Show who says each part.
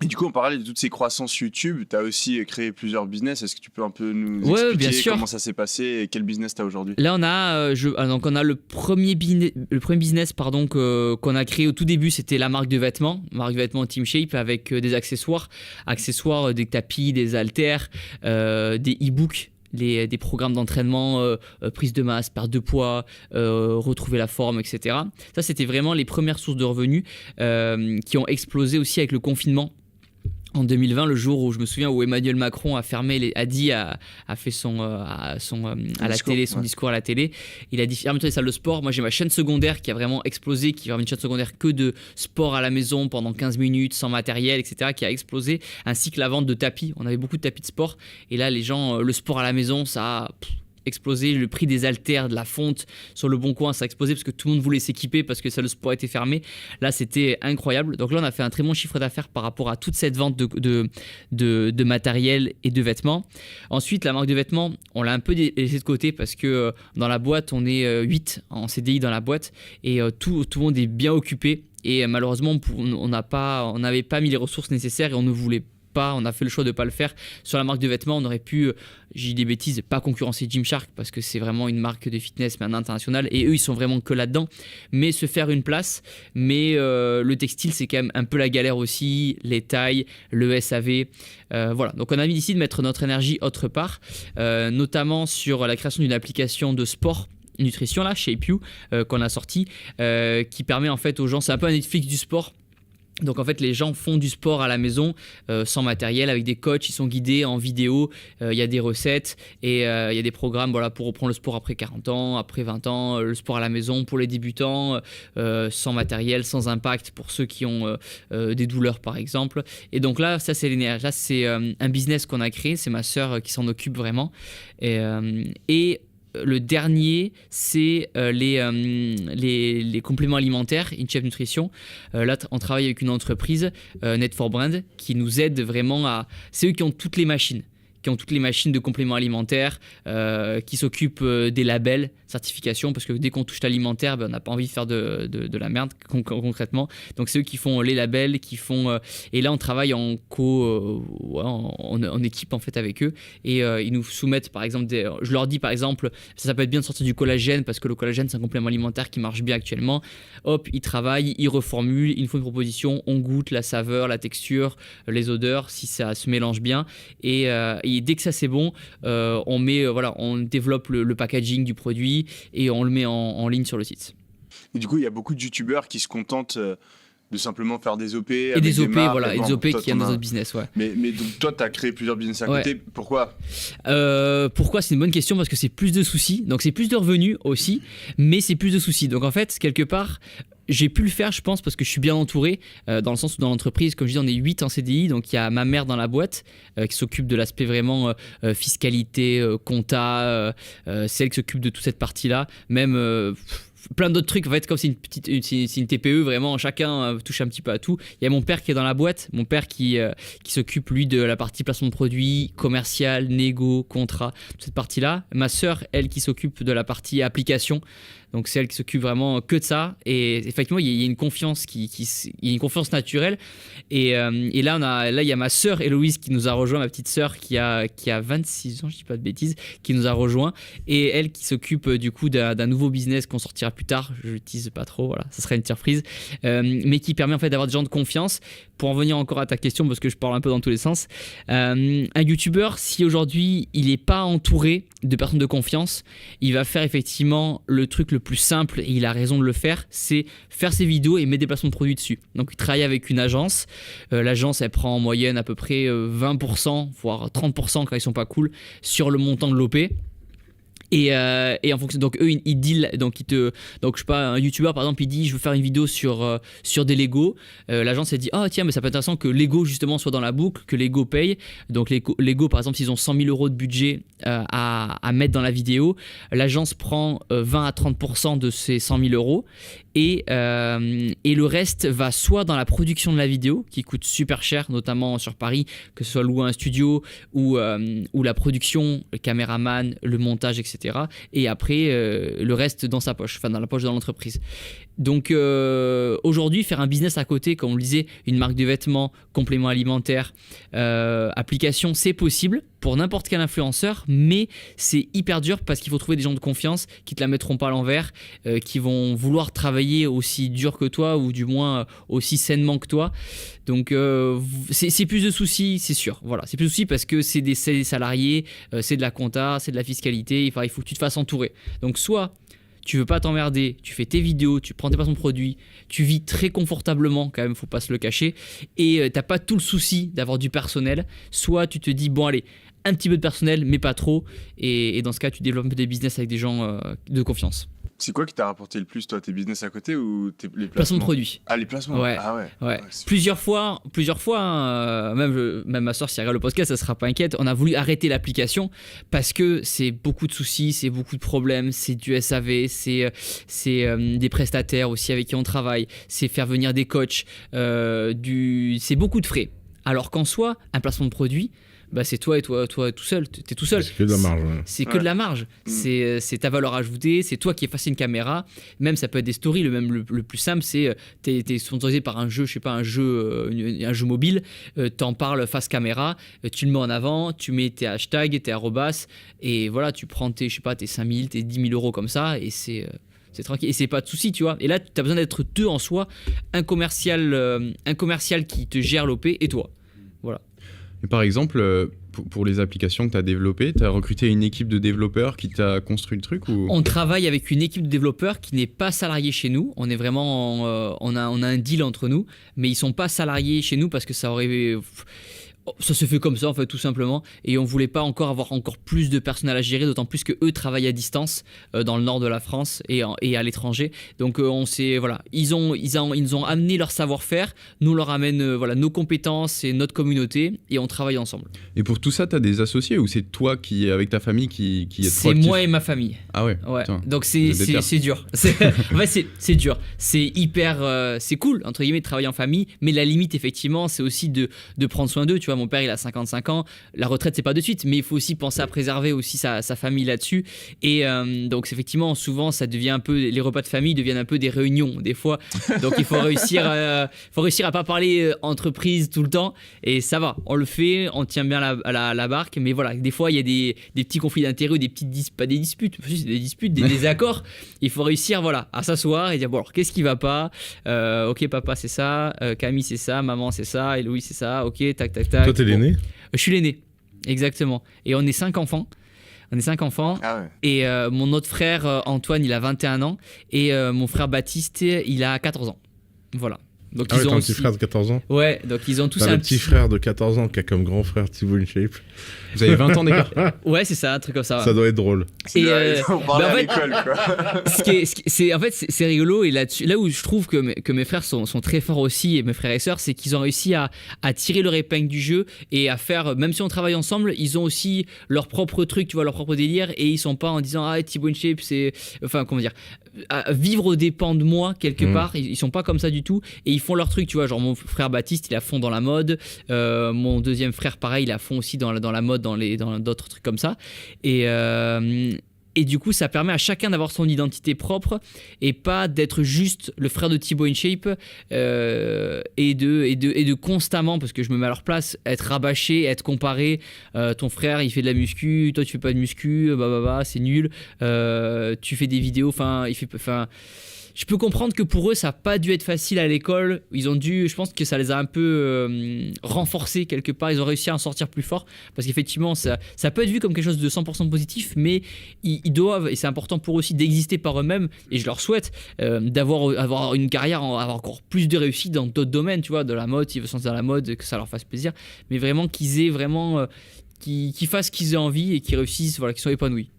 Speaker 1: Et du coup, on parlait de toutes ces croissances YouTube. Tu as aussi créé plusieurs business. Est-ce que tu peux un peu nous
Speaker 2: Ouais, bien
Speaker 1: expliquer
Speaker 2: sûr.
Speaker 1: comment ça s'est passé et quel business tu as aujourd'hui?
Speaker 2: Là, donc on a le premier business pardon, qu'on a créé au tout début, c'était la marque de vêtements Team Shape avec des accessoires, des tapis, des haltères, des e-books. Des programmes d'entraînement, prise de masse, perte de poids, retrouver la forme, etc. Ça, c'était vraiment les premières sources de revenus qui ont explosé aussi avec le confinement. En 2020, le jour où je me souviens où Emmanuel Macron a fait son discours à la télé, il a dit ferme-toi les salles de sport. Moi j'ai ma chaîne secondaire qui a vraiment explosé, qui va une chaîne secondaire que de sport à la maison pendant 15 minutes sans matériel, etc. qui a explosé, ainsi que la vente de tapis. On avait beaucoup de tapis de sport et là les gens, le sport à la maison, ça a explosé, le prix des haltères, de la fonte sur le bon coin, ça a explosé parce que tout le monde voulait s'équiper parce que ça, le sport était fermé. Là, c'était incroyable. Donc là, on a fait un très bon chiffre d'affaires par rapport à toute cette vente de matériel et de vêtements. Ensuite, la marque de vêtements, on l'a un peu laissé de côté parce que dans la boîte, on est 8 en CDI dans la boîte et tout le monde est bien occupé. Et malheureusement, on n'avait pas mis les ressources nécessaires et on ne voulait pas. On a fait le choix de ne pas le faire. Sur la marque de vêtements, on aurait pu, j'ai dit des bêtises, pas concurrencer Gymshark parce que c'est vraiment une marque de fitness mais internationale et eux ils sont vraiment que là-dedans, mais se faire une place. Mais le textile c'est quand même un peu la galère aussi, les tailles, le SAV, voilà. Donc on a décidé de mettre notre énergie autre part, notamment sur la création d'une application de sport nutrition là, ShapeU, qu'on a sorti, qui permet en fait aux gens, c'est un peu un Netflix du sport. Donc en fait les gens font du sport à la maison sans matériel avec des coachs, ils sont guidés en vidéo, il y a des recettes et il y a des programmes voilà, pour reprendre le sport après 40 ans, après 20 ans, le sport à la maison pour les débutants, sans matériel, sans impact pour ceux qui ont des douleurs par exemple. Et donc là ça c'est l'énergie, là c'est un business qu'on a créé, c'est ma sœur qui s'en occupe vraiment et le dernier, c'est les compléments alimentaires, InChef Nutrition. Là, on travaille avec une entreprise, Net4Brand, qui nous aide vraiment à... C'est eux qui ont toutes les machines de compléments alimentaires, qui s'occupent des labels, certification, parce que dès qu'on touche l'alimentaire, on n'a pas envie de faire de la merde concrètement. Donc c'est eux qui font les labels, et là on travaille en équipe en fait avec eux, et ils nous soumettent par exemple je leur dis par exemple, ça peut être bien de sortir du collagène, parce que le collagène c'est un complément alimentaire qui marche bien actuellement. Hop, ils travaillent, ils reformulent, ils nous font une proposition, on goûte la saveur, la texture, les odeurs, si ça se mélange bien, et dès que ça c'est bon, on développe le packaging du produit et on le met en ligne sur le site.
Speaker 1: Et du coup, il y a beaucoup de youtubeurs qui se contentent de simplement faire des OP.
Speaker 2: Et
Speaker 1: avec
Speaker 2: des OP,
Speaker 1: marques,
Speaker 2: voilà, et des OP qui ont dans d'autres business, ouais.
Speaker 1: Mais donc toi, tu as créé plusieurs business à côté. Pourquoi
Speaker 2: c'est une bonne question, parce que c'est plus de soucis. Donc c'est plus de revenus aussi, mais c'est plus de soucis. Donc en fait, quelque part... J'ai pu le faire, je pense, parce que je suis bien entouré, dans le sens où dans l'entreprise, comme je dis, on est 8 en CDI, donc il y a ma mère dans la boîte qui s'occupe de l'aspect vraiment fiscalité, compta, c'est elle qui s'occupe de toute cette partie-là, même plein d'autres trucs. En fait, comme c'est une TPE, vraiment, chacun touche un petit peu à tout. Il y a mon père qui est dans la boîte, mon père qui s'occupe, lui, de la partie placement de produits, commercial, négo, contrat, toute cette partie-là. Ma sœur, elle, qui s'occupe de la partie application. Donc c'est elle qui s'occupe vraiment que de ça, et effectivement il y a une confiance il y a une confiance naturelle, et là il y a ma sœur Héloïse qui nous a rejoint, ma petite sœur qui a 26 ans, je dis pas de bêtises, qui nous a rejoint, et elle qui s'occupe du coup d'un nouveau business qu'on sortira plus tard, je le tease pas trop, voilà, ça sera une surprise, mais qui permet en fait d'avoir des gens de confiance. Pour en venir encore à ta question, parce que je parle un peu dans tous les sens, un youtubeur, si aujourd'hui il n'est pas entouré de personnes de confiance, il va faire effectivement le truc le plus simple, et il a raison de le faire, c'est faire ses vidéos et mettre des placements de produits dessus. Donc il travaille avec une agence, l'agence elle prend en moyenne à peu près 20%, voire 30% quand ils sont pas cool, sur le montant de l'OP. Et en fonction, donc eux ils deal, donc je sais pas, un youtubeur par exemple il dit je veux faire une vidéo sur des Lego, l'agence elle dit tiens mais ça peut être intéressant que Lego justement soit dans la boucle, que Lego paye. Donc Lego par exemple s'ils ont 100 000 euros de budget à mettre dans la vidéo, l'agence prend 20 à 30% de ces 100 000 euros, et le reste va soit dans la production de la vidéo qui coûte super cher, notamment sur Paris, que ce soit louer un studio ou la production, le caméraman, le montage, etc. Et après le reste dans sa poche, enfin dans la poche de l'entreprise. Donc aujourd'hui, faire un business à côté, comme on le disait, une marque de vêtements, compléments alimentaires, application, c'est possible pour n'importe quel influenceur, mais c'est hyper dur parce qu'il faut trouver des gens de confiance qui te la mettront pas à l'envers, qui vont vouloir travailler aussi dur que toi ou du moins aussi sainement que toi. Donc c'est plus de soucis, c'est sûr. Voilà, c'est plus de soucis parce que c'est des salariés, c'est de la compta, c'est de la fiscalité. Enfin, il faut que tu te fasses entourer. Donc soit tu veux pas t'emmerder, tu fais tes vidéos, tu prends tes placements de produits, tu vis très confortablement quand même, faut pas se le cacher, et t'as pas tout le souci d'avoir du personnel. Soit tu te dis bon allez, un petit peu de personnel mais pas trop, et dans ce cas tu développes des business avec des gens de confiance.
Speaker 1: C'est quoi qui t'a rapporté le plus, toi, tes business à côté ou les
Speaker 2: Placement
Speaker 1: placements
Speaker 2: de produits.
Speaker 1: Ah, les placements.
Speaker 2: Ouais.
Speaker 1: Ah ouais.
Speaker 2: Ouais.
Speaker 1: C'est
Speaker 2: Plusieurs fois, hein, même ma soeur, si elle regarde le podcast, elle sera pas inquiète. On a voulu arrêter l'application parce que c'est beaucoup de soucis, c'est beaucoup de problèmes, c'est du SAV, c'est des prestataires aussi avec qui on travaille, c'est faire venir des coachs, c'est beaucoup de frais. Alors qu'en soi, un placement de produit, bah c'est toi et toi tout seul, t'es tout seul.
Speaker 3: C'est que de la marge. Ouais.
Speaker 2: C'est que de la marge. C'est ta valeur ajoutée, c'est toi qui effaces une caméra. Même ça peut être des stories, le plus simple, c'est t'es sponsorisé par un jeu, je sais pas, un jeu mobile, t'en parles face caméra, tu le mets en avant, tu mets tes hashtags, tes arrobas, et voilà, tu prends tes 5 000, tes 10 000 euros comme ça, et c'est tranquille, et c'est pas de souci, tu vois. Et là, tu as besoin d'être deux en soi, un commercial qui te gère l'OP et toi. Voilà.
Speaker 4: Et par exemple, pour les applications que tu as développées, tu as recruté une équipe de développeurs qui t'a construit le truc ou...
Speaker 2: On travaille avec une équipe de développeurs qui n'est pas salariée chez nous. On est vraiment, on a un deal entre nous, mais ils sont pas salariés chez nous parce que ça se fait comme ça en fait, tout simplement, et on voulait pas avoir encore plus de personnel à gérer, d'autant plus que eux travaillent à distance dans le nord de la France et à l'étranger. Donc ils nous ont amené leur savoir-faire, nous leur amènent nos compétences et notre communauté, et on travaille ensemble.
Speaker 4: Et pour tout ça, tu as des associés ou c'est toi qui avec ta famille qui est
Speaker 2: C'est moi et ma famille.
Speaker 4: Ah ouais.
Speaker 2: Putain, donc c'est dur. En fait, c'est dur. C'est hyper c'est cool entre guillemets de travailler en famille, mais la limite effectivement, c'est aussi de prendre soin d'eux, tu vois. Mon père, il a 55 ans. La retraite, c'est pas de suite, mais il faut aussi penser à préserver aussi sa famille là-dessus. Et donc, effectivement, souvent, ça devient un peu, les repas de famille deviennent un peu des réunions, des fois. Donc, il faut réussir à pas parler entreprise tout le temps. Et ça va, on le fait, on tient bien la barque. Mais voilà, des fois, il y a des petits conflits d'intérêts ou des petites pas des disputes, c'est des disputes, des désaccords. Il faut réussir, à s'asseoir et dire bon, alors, qu'est-ce qui va pas? Ok, papa, c'est ça. Camille, c'est ça. Maman, c'est ça. Et Louis, c'est ça. Ok, tac, tac, tac.
Speaker 3: Toi, t'es l'aîné ?
Speaker 2: Je suis l'aîné, exactement. Et on est 5 enfants.
Speaker 1: Ah ouais.
Speaker 2: Et mon autre frère, Antoine, il a 21 ans. Et mon frère Baptiste, il a 14 ans. Voilà. Donc
Speaker 3: Ah ouais,
Speaker 2: ils
Speaker 3: t'as
Speaker 2: ont
Speaker 3: un
Speaker 2: aussi...
Speaker 3: petit frère de 14 ans ?
Speaker 2: Ouais, donc ils ont tous
Speaker 3: T'as
Speaker 2: un
Speaker 3: le petit frère de 14 ans qui a comme grand frère Thibaut InShape.
Speaker 4: Vous avez 20 ans d'écart.
Speaker 2: Ouais, c'est ça, un truc comme ça.
Speaker 3: Ça doit être drôle.
Speaker 2: Et
Speaker 1: On parlait
Speaker 2: en
Speaker 1: à
Speaker 2: fait,
Speaker 1: l'école, quoi.
Speaker 2: c'est rigolo, et là où je trouve que mes frères sont très forts aussi, et mes frères et sœurs, c'est qu'ils ont réussi à tirer leur épingle du jeu et à faire, même si on travaille ensemble, ils ont aussi leur propre truc, tu vois, leur propre délire, et ils sont pas en disant ah Thibaut InShape c'est, enfin comment dire, à vivre aux dépens de moi quelque part. Ils sont pas comme ça du tout, et ils font leur truc, tu vois. Genre mon frère Baptiste, il est à fond dans la mode, mon deuxième frère pareil, il est à fond aussi dans la mode, dans d'autres trucs comme ça, et du coup, ça permet à chacun d'avoir son identité propre et pas d'être juste le frère de Thibaut InShape et de constamment, parce que je me mets à leur place, être rabâché, être comparé. Ton frère, il fait de la muscu, toi tu fais pas de muscu, c'est nul. Tu fais des vidéos, je peux comprendre que pour eux, ça n'a pas dû être facile à l'école. Je pense que ça les a un peu renforcés quelque part. Ils ont réussi à en sortir plus fort. Parce qu'effectivement, ça peut être vu comme quelque chose de 100% positif, mais ils doivent, et c'est important pour eux aussi, d'exister par eux-mêmes. Et je leur souhaite avoir une carrière, avoir encore plus de réussite dans d'autres domaines, tu vois, de la mode, s'ils veulent se lancer dans la mode, que ça leur fasse plaisir. Mais vraiment qu'ils aient qu'ils fassent ce qu'ils aient envie et qu'ils réussissent, qu'ils soient épanouis.